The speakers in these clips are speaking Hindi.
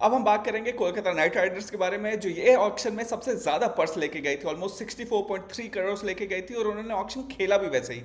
अब हम बात करेंगे कोलकाता नाइट राइडर्स के बारे में, जो ये ऑक्शन में सबसे ज्यादा पर्स लेके गई थी, ऑलमोस्ट 64.3 करोड़ लेके गई थी, और उन्होंने ऑक्शन खेला भी वैसे ही।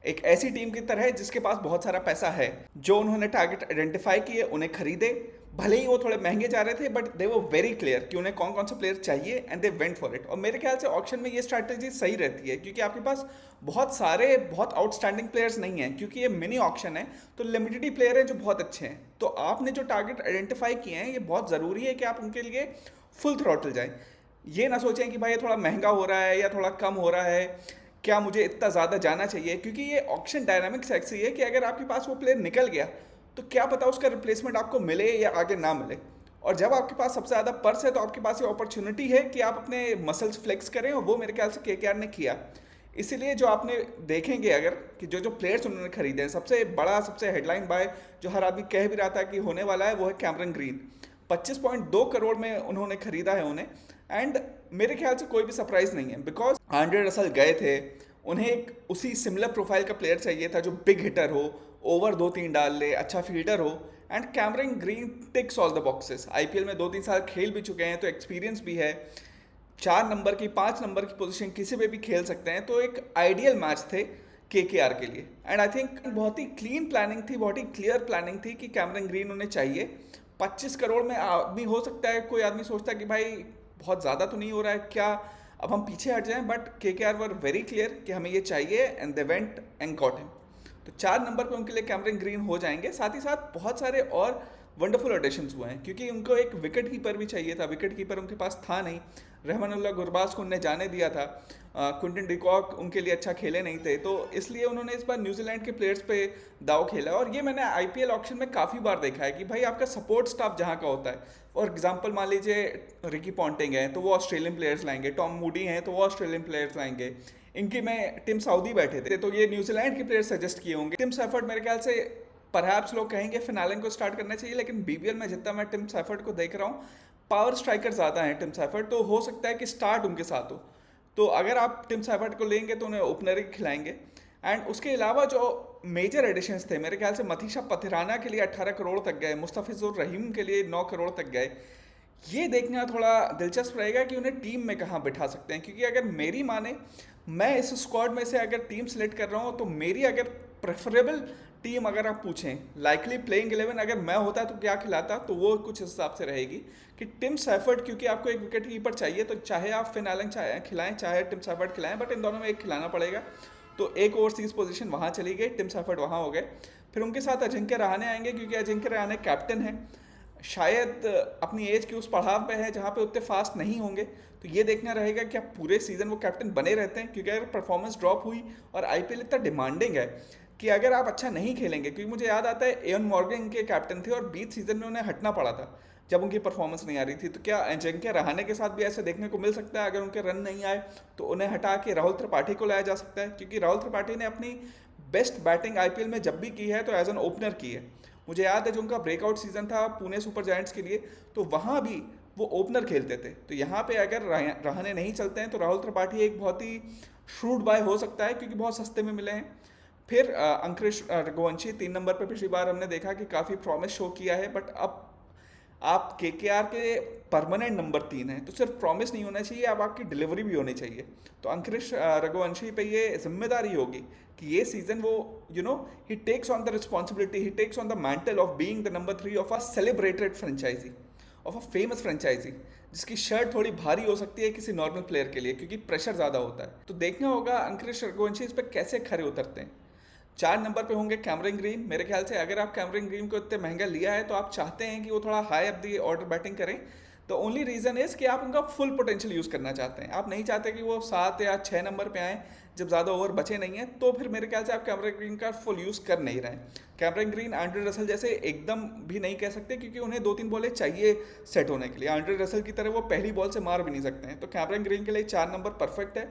एक ऐसी टीम की तरह है जिसके पास बहुत सारा पैसा है, जो उन्होंने टारगेट आइडेंटिफाई किए, उन्हें खरीदे। भले ही वो थोड़े महंगे जा रहे थे, बट दे वो वेरी क्लियर कि उन्हें कौन कौन से प्लेयर चाहिए, and they went for it. और मेरे ख्याल से ऑक्शन में ये स्ट्रैटेजी सही रहती है, क्योंकि आपके पास बहुत सारे बहुत आउटस्टैंडिंग प्लेयर्स नहीं हैं, क्योंकि ये मिनी ऑक्शन है, तो लिमिटेड ही प्लेयर हैं जो बहुत अच्छे हैं। तो आपने जो टारगेट आइडेंटिफाई किए हैं, ये बहुत ज़रूरी है कि आप उनके लिए फुल थ्रॉटल जाएं। ये ना सोचें कि भाई ये थोड़ा महंगा हो रहा है या थोड़ा कम हो रहा है, क्या मुझे इतना ज़्यादा जाना चाहिए, क्योंकि ये ऑक्शन डायनामिक्स ऐसी है कि अगर आपके पास वो प्लेयर निकल गया तो क्या पता उसका रिप्लेसमेंट आपको मिले या आगे ना मिले। और जब आपके पास सबसे ज़्यादा पर्स है, तो आपके पास ये अपॉर्चुनिटी है कि आप अपने मसल्स फ्लेक्स करें, और वो मेरे ख्याल से केकेआर ने किया। इसीलिए जो आपने देखेंगे अगर कि जो जो प्लेयर्स उन्होंने खरीदे हैं, सबसे बड़ा सबसे हेडलाइन बाय जो हर आदमी कह भी रहा था कि होने वाला है, वो है कैमरन ग्रीन। 25.2 करोड़ में उन्होंने खरीदा है उन्हें। एंड मेरे ख्याल से कोई भी सरप्राइज नहीं है, बिकॉज आंड्रे रसल गए थे, उन्हें एक उसी सिमिलर प्रोफाइल का प्लेयर चाहिए था, जो बिग हिटर हो, ओवर 2-3 डाल ले, अच्छा फील्डर हो। And Cameron Green ticks all the boxes. IPL में 2-3 साल खेल भी चुके हैं, तो एक्सपीरियंस भी है। 4 नंबर की 5 नंबर की पोजीशन किसी पे भी खेल सकते हैं, तो एक आइडियल मैच थे केकेआर के लिए। एंड आई थिंक बहुत ही क्लीन प्लानिंग थी, बहुत ही क्लियर प्लानिंग थी कि कैमरन ग्रीन उन्हें चाहिए। 25 करोड़ में आदमी हो सकता है, कोई आदमी सोचता है कि भाई बहुत ज़्यादा तो नहीं हो रहा है क्या, अब हम पीछे हट जाएं, but KKR were very clear कि हमें ये चाहिए, and they went and got him. तो 4 नंबर पे उनके लिए कैमरन ग्रीन हो जाएंगे। साथ ही साथ बहुत सारे और वंडरफुल एडिशंस हुए हैं, क्योंकि उनको एक विकेट कीपर भी चाहिए था, विकेट कीपर उनके पास था नहीं। रहमानुल्लाह गुरबाज को उन्हें जाने दिया था, क्विंटन डिकॉक उनके लिए अच्छा खेले नहीं थे, तो इसलिए उन्होंने इस बार न्यूजीलैंड के प्लेयर्स पे दाव खेला। और ये मैंने आईपीएल ऑक्शन में काफ़ी बार देखा है कि भाई आपका सपोर्ट स्टाफ जहाँ का होता है, फॉर एग्जाम्पल मान लीजिए रिकी पॉन्टिंग है, तो वो ऑस्ट्रेलियन प्लेयर्स लाएंगे, टॉम मूडी हैं तो वो ऑस्ट्रेलियन प्लेयर्स लाएंगे, इनकी में टिम साउदी बैठे थे, तो ये न्यूजीलैंड के प्लेयर सजेस्ट किए होंगे। टिम सैफर्ड मेरे ख्याल से परहैप्स लोग कहेंगे फिनालन को स्टार्ट करना चाहिए, लेकिन बीबीएल में जितना मैं टिम सैफर्ड को देख रहा हूँ, पावर स्ट्राइकर ज़्यादा हैं टिम सैफर्ड, तो हो सकता है कि स्टार्ट उनके साथ हो। तो अगर आप टिम सैफर्ड को लेंगे तो उन्हें ओपनर ही खिलाएंगे। एंड उसके अलावा जो मेजर एडिशंस थे, मेरे ख्याल से मथीशा पथिराना के लिए 18 करोड़ तक गए, मुस्तफिजुर रहीम के लिए 9 करोड़ तक गए। ये देखना थोड़ा दिलचस्प रहेगा कि उन्हें टीम में कहाँ बिठा सकते हैं, क्योंकि अगर मेरी माने, मैं इस स्क्वाड में से अगर टीम सेलेक्ट कर रहा हूँ, तो मेरी अगर प्रेफरेबल टीम अगर आप पूछें, लाइकली प्लेइंग 11 अगर मैं होता तो क्या खिलाता, तो वो कुछ इस हिसाब से रहेगी कि टिम सैफर्ड, क्योंकि आपको एक विकेट कीपर चाहिए, तो चाहे आप फिन एलन चाहे खिलाएं चाहे टिम सैफर्ड खिलाएं, बट इन दोनों में एक खिलाना पड़ेगा। तो एक ओवरसीज पोजीशन वहाँ चली गई, टिम सैफर्ड वहाँ हो गए। फिर उनके साथ अजिंक्य रहाणे आएंगे, क्योंकि अजिंक्य रहाणे कैप्टन है, शायद अपनी एज के उस पड़ाव पे है जहाँ पे उतने फास्ट नहीं होंगे। तो ये देखना रहेगा कि आप पूरे सीजन वो कैप्टन बने रहते हैं, क्योंकि अगर परफॉर्मेंस ड्रॉप हुई, और आईपीएल इतना डिमांडिंग है कि अगर आप अच्छा नहीं खेलेंगे, क्योंकि मुझे याद आता है एवन मॉर्गन के कैप्टन थे और बीच सीजन में उन्हें हटना पड़ा था जब उनकी परफॉर्मेंस नहीं आ रही थी। तो क्या अजिंक्य रहाणे के साथ भी ऐसे देखने को मिल सकता है, अगर उनके रन नहीं आए तो उन्हें हटा के राहुल त्रिपाठी को लाया जा सकता है, क्योंकि राहुल त्रिपाठी ने अपनी बेस्ट बैटिंग आईपीएल में जब भी की है तो एज एन ओपनर की है। मुझे याद है जो उनका ब्रेकआउट सीजन था पुणे सुपर जायंट्स के लिए, तो वहाँ भी वो ओपनर खेलते थे। तो यहाँ पे अगर रहाणे नहीं चलते हैं, तो राहुल त्रिपाठी एक बहुत ही श्रूड बाय हो सकता है, क्योंकि बहुत सस्ते में मिले हैं। फिर अंकुरिश रघुवंशी 3 नंबर पे पिछली बार हमने देखा कि काफ़ी प्रॉमिस शो किया है, बट अब आप केकेआर के परमानेंट नंबर 3 हैं, तो सिर्फ प्रॉमिस नहीं होना चाहिए, अब आपकी डिलीवरी भी होनी चाहिए। तो अंकुरिश रघुवंशी पे ये जिम्मेदारी होगी कि ये सीजन वो he takes on the responsibility, he takes on the mantle of being the number 3 of a celebrated franchise, of a famous franchise, जिसकी शर्ट थोड़ी भारी हो सकती है किसी नॉर्मल प्लेयर के लिए, क्योंकि प्रेशर ज़्यादा होता है। तो देखना होगा अंकुरिश रघुवंशी इस पर कैसे खरे उतरते हैं। 4 नंबर पे होंगे कैमरन ग्रीन। मेरे ख्याल से अगर आप कैमरन ग्रीन को इतने महंगा लिया है, तो आप चाहते हैं कि वो थोड़ा high up the order batting करें। तो ओनली रीज़न इज़ कि आप उनका फुल पोटेंशियल यूज़ करना चाहते हैं, आप नहीं चाहते कि वो 7 या 6 नंबर पे आएँ जब ज़्यादा ओवर बचे नहीं हैं। तो फिर मेरे ख्याल से आप कैमरन ग्रीन का फुल यूज़ कर नहीं रहे हैं। कैमरन ग्रीन आंड्रे रसल जैसे एकदम भी नहीं कह सकते, क्योंकि उन्हें 2-3 बॉलें चाहिए सेट होने के लिए। आंड्रे रसल की तरह वो पहली बॉल से मार भी नहीं सकते हैं। तो कैमरन ग्रीन के लिए 4 नंबर परफेक्ट है।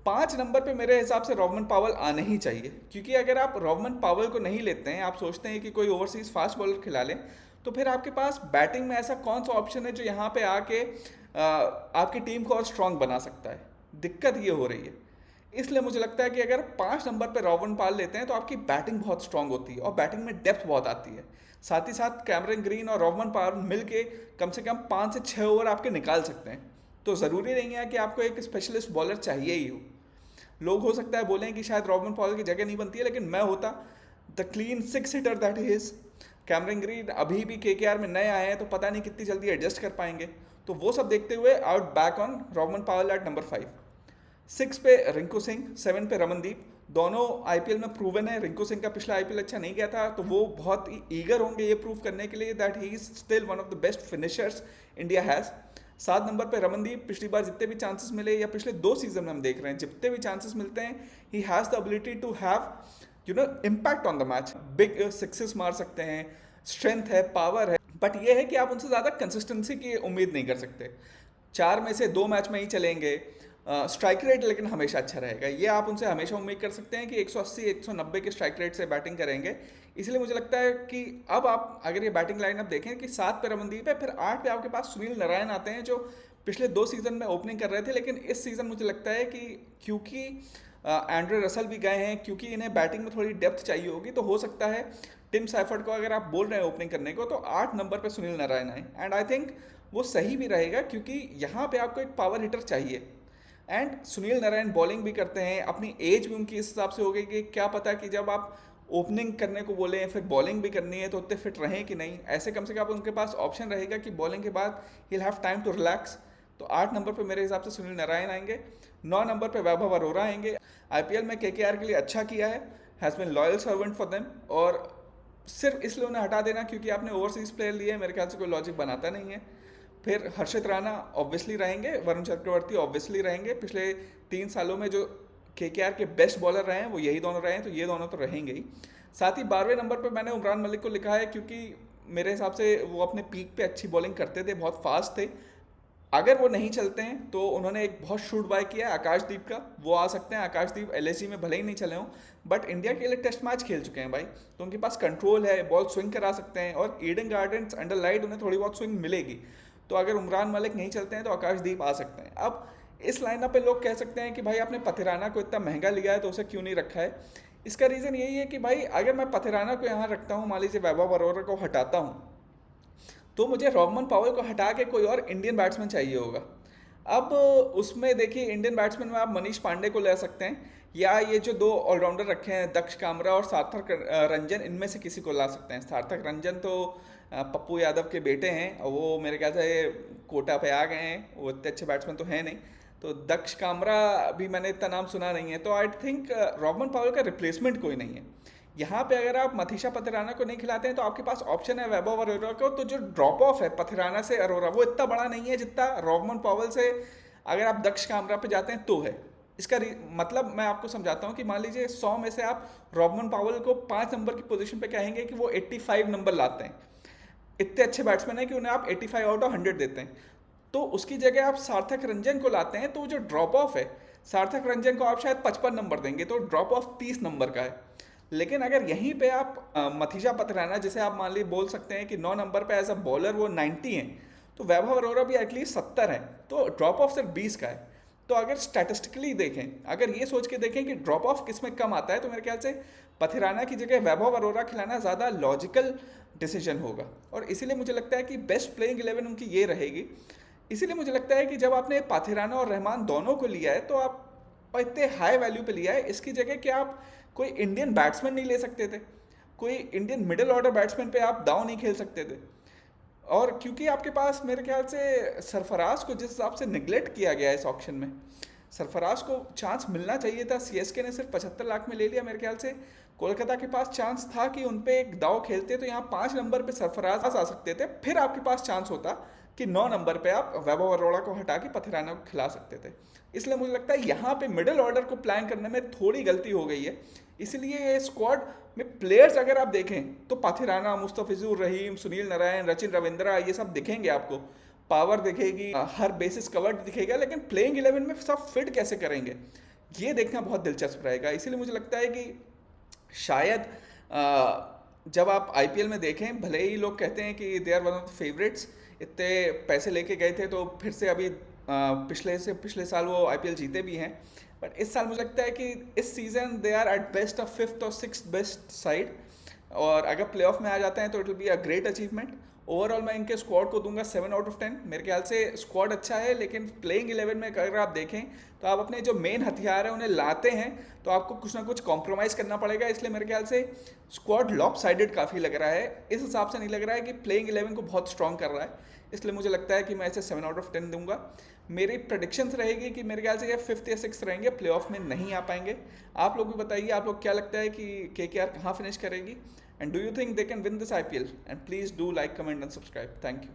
5 नंबर पे मेरे हिसाब से रॉबमन पावल आने ही चाहिए, क्योंकि अगर आप रॉबमन पावल को नहीं लेते हैं, आप सोचते हैं कि कोई ओवरसीज फास्ट बॉलर खिला लें, तो फिर आपके पास बैटिंग में ऐसा कौन सा ऑप्शन है जो यहाँ पे आके आपकी टीम को और स्ट्रांग बना सकता है। दिक्कत ये हो रही है। इसलिए मुझे लगता है कि अगर 5 नंबर पे रॉबमन पाल लेते हैं, तो आपकी बैटिंग बहुत स्ट्रांग होती है और बैटिंग में डेप्थ बहुत आती है। साथ ही साथ कैमरन ग्रीन और रोहमन पावर मिल के कम से कम 5 से 6 ओवर आपके निकाल सकते हैं। तो ज़रूरी नहीं है कि आपको एक स्पेशलिस्ट बॉलर चाहिए ही हो। लोग हो सकता है बोलें कि शायद रोहमन पावर की जगह नहीं बनती है, लेकिन मैं होता the clean 6 hitter that he is. Cameron Green अभी भी केकेआर में नए आए हैं, तो पता नहीं कितनी जल्दी एडजस्ट कर पाएंगे। तो वो सब देखते हुए out back on Rovman Powell at number 5। 6 पे रिंकू सिंह, 7 पे रमनदीप। दोनों आईपीएल में प्रूवन है। रिंकू सिंह का पिछला आईपीएल अच्छा नहीं गया था, तो वो बहुत ही ईगर होंगे ये प्रूव करने के लिए that he is still one of the best finishers India has. 7 number पे रमनदीप, पिछली बार जितने भी चांसेस मिले या पिछले 2 सीजन में हम देख रहे हैं जितने भी चांसेस मिलते हैं, he has the ability to have impact on the match. Big sixes मार सकते हैं, स्ट्रेंथ है, पावर है, बट ये है कि आप उनसे ज़्यादा कंसिस्टेंसी की उम्मीद नहीं कर सकते। 4 में से 2 मैच में ही चलेंगे। स्ट्राइक रेट लेकिन हमेशा अच्छा रहेगा, ये आप उनसे हमेशा उम्मीद कर सकते हैं कि 180-190 के स्ट्राइक रेट से बैटिंग करेंगे। इसलिए मुझे लगता है कि अब आप अगर ये बैटिंग लाइनअप देखें कि 7 पे रमनदीप है, फिर 8 पे आपके पास सुनील नारायण आते हैं जो पिछले 2 सीजन में ओपनिंग कर रहे थे, लेकिन इस सीज़न मुझे लगता है कि क्योंकि एंड्रे रसल भी गए हैं, क्योंकि इन्हें बैटिंग में थोड़ी डेप्थ चाहिए होगी, तो हो सकता है टिम सैफर्ड को अगर आप बोल रहे हैं ओपनिंग करने को, तो 8 नंबर पे सुनील नारायण आए। एंड आई थिंक वो सही भी रहेगा, क्योंकि यहाँ पे आपको एक पावर हिटर चाहिए। एंड सुनील नारायण बॉलिंग भी करते हैं, अपनी एज भी उनकी इस हिसाब से हो गई कि क्या पता कि जब आप ओपनिंग करने को बोले फिर बॉलिंग भी करनी है तो उतने फिट रहें कि नहीं। ऐसे कम से कम उनके पास ऑप्शन रहेगा कि बॉलिंग के बाद he have time to relax. तो 8 नंबर पे मेरे हिसाब से सुनील नारायण आएंगे। 9 नंबर पे वैभव अरोरा आएंगे। आईपीएल में केकेआर के लिए अच्छा किया है, has been loyal servant for them. और सिर्फ इसलिए उन्हें हटा देना क्योंकि आपने ओवरसीज प्लेयर लिए, मेरे ख्याल से कोई लॉजिक बनाता नहीं है। फिर हर्षित राणा ऑब्वियसली रहेंगे, वरुण चक्रवर्ती ऑब्वियसली रहेंगे। पिछले 3 सालों में जो केकेआर के बेस्ट बॉलर रहे हैं वो यही दोनों रहे हैं, तो ये दोनों तो रहेंगे ही। साथ ही 12वें नंबर पर मैंने उमरान मलिक को लिखा है, क्योंकि मेरे हिसाब से वो अपने पीक पे अच्छी बॉलिंग करते थे, बहुत फास्ट थे। अगर वो नहीं चलते हैं तो उन्होंने एक बहुत शूट बाय किया है आकाशदीप का, वो आ सकते हैं। आकाशदीप एलएसजी में भले ही नहीं चले हों, बट इंडिया के लिए टेस्ट मैच खेल चुके हैं भाई, तो उनके पास कंट्रोल है, बॉल स्विंग करा सकते हैं, और ईडन गार्डन्स अंडर लाइट उन्हें थोड़ी बहुत स्विंग मिलेगी। तो अगर उमरान मलिक नहीं चलते हैं तो आकाशदीप आ सकते हैं। अब इस लाइनअप पे लोग कह सकते हैं कि भाई आपने पथिराना को इतना महंगा लिया है तो उसे क्यों नहीं रखा है। इसका रीज़न यही है कि भाई अगर मैं पथिराना को यहाँ रखता हूँ, मान लीजिए वैभव अरोरा को हटाता हूँ, तो मुझे रोहमन पावेल को हटा के कोई और इंडियन बैट्समैन चाहिए होगा। अब उसमें देखिए इंडियन बैट्समैन में आप मनीष पांडे को ले सकते हैं, या ये जो 2 ऑलराउंडर रखे हैं दक्ष कामरा और सार्थक रंजन, इनमें से किसी को ला सकते हैं। सार्थक रंजन तो पप्पू यादव के बेटे हैं, और वो मेरे ख्याल से कोटा पे आ गए हैं, वो इतने अच्छे बैट्समैन तो हैं नहीं। तो दक्ष कामरा भी मैंने इतना नाम सुना नहीं है, तो आई थिंक रोहमन पावेल का रिप्लेसमेंट कोई नहीं है। यहाँ पे अगर आप मथीशा पथिराना को नहीं खिलाते हैं तो आपके पास ऑप्शन है वैभव अरोरा को। तो जो ड्रॉप ऑफ है पथिराना से अरोरा वो इतना बड़ा नहीं है जितना रोहमन पावेल से अगर आप दक्ष कामरा पे जाते हैं तो है। इसका मतलब मैं आपको समझाता हूँ कि मान लीजिए 100 में से आप रोहमन पावेल को 5 नंबर की पोजीशन पे कहेंगे कि वो 85 नंबर लाते हैं, इतने अच्छे बैट्समैन हैं कि उन्हें आप 85 आउट ऑफ 100 देते हैं। तो उसकी जगह आप सार्थक रंजन को लाते हैं, तो जो ड्रॉप ऑफ है सार्थक रंजन को आप शायद 55 नंबर देंगे, तो ड्रॉप ऑफ 30 नंबर का है। लेकिन अगर यहीं पे आप मथीशा पथिराना जिसे आप मान ली बोल सकते हैं कि 9 नंबर पे एज अ बॉलर वो 90 हैं, तो वैभव अरोरा भी एटलीस्ट 70 है, तो ड्रॉप ऑफ सिर्फ 20 का है। तो अगर स्टैटिस्टिकली देखें, अगर ये सोच के देखें कि ड्रॉप ऑफ किस में कम आता है, तो मेरे ख्याल से पथिराना की जगह वैभव अरोरा खिलाना ज़्यादा लॉजिकल डिसीजन होगा। और इसीलिए मुझे लगता है कि बेस्ट प्लेइंग 11 उनकी ये रहेगी। इसीलिए मुझे लगता है कि जब आपने पथिराना और रहमान दोनों को लिया है तो आप इतने हाई वैल्यू पे लिया है, इसकी जगह क्या आप कोई इंडियन बैट्समैन नहीं ले सकते थे? कोई इंडियन मिडिल ऑर्डर बैट्समैन पे आप दाव नहीं खेल सकते थे? और क्योंकि आपके पास मेरे ख्याल से सरफराज को जिस हिसाब से निगलेक्ट किया गया है इस ऑक्शन में, सरफराज को चांस मिलना चाहिए था। सीएसके ने सिर्फ 75 लाख में ले लिया। मेरे ख्याल से कोलकाता के पास चांस था कि उन पे एक दाव खेलते तो यहाँ 5 नंबर पे सरफराज आ सकते थे, फिर आपके पास चांस होता कि 9 नंबर पे आप वैभव अरोड़ा को हटा के पथिराना को खिला सकते थे। इसलिए मुझे लगता है यहाँ पे मिडिल ऑर्डर को प्लान करने में थोड़ी गलती हो गई है। इसलिए ये स्क्वाड में प्लेयर्स अगर आप देखें तो पथिराना, मुस्तफिजुर रहीम, सुनील नारायण, रचिन रविंद्रा, ये सब दिखेंगे आपको। पावर दिखेगी, हर बेसिस कवर्ड दिखेगा, लेकिन प्लेइंग 11 में सब फिट कैसे करेंगे ये देखना बहुत दिलचस्प रहेगा। इसीलिए मुझे लगता है कि शायद जब आप आईपीएल में देखें, भले ही लोग कहते हैं कि they are one of the favourites, इतने पैसे लेके गए थे तो फिर से अभी पिछले साल वो आईपीएल जीते भी हैं, बट इस साल मुझे लगता है कि इस season they are at best of 5th और 6th बेस्ट साइड। और अगर प्लेऑफ में आ जाते हैं तो it will be a great achievement. Overall मैं इनके स्क्वाड को दूंगा 7/10। मेरे ख्याल से स्क्वाड अच्छा है, लेकिन प्लेइंग 11 में अगर आप देखें तो आप अपने जो मेन हथियार है उन्हें लाते हैं तो आपको कुछ ना कुछ कॉम्प्रोमाइज़ करना पड़ेगा। इसलिए मेरे ख्याल से स्क्वाड लॉप साइडेड काफ़ी लग रहा है। इस हिसाब से नहीं लग रहा है कि प्लेइंग 11 को बहुत स्ट्रॉन्ग कर रहा है। इसलिए मुझे लगता है कि मैं इसे 7/10 दूंगा। मेरी प्रडिक्शंस रहेगी कि मेरे ख्याल से ये 5th या 6th रहेंगे, प्लेऑफ में नहीं आ पाएंगे। आप लोग भी बताइए, आप लोग क्या लगता है कि KKR कहाँ फिनिश करेगी? And do you think they can win this IPL? And please do like, comment and subscribe. Thank you.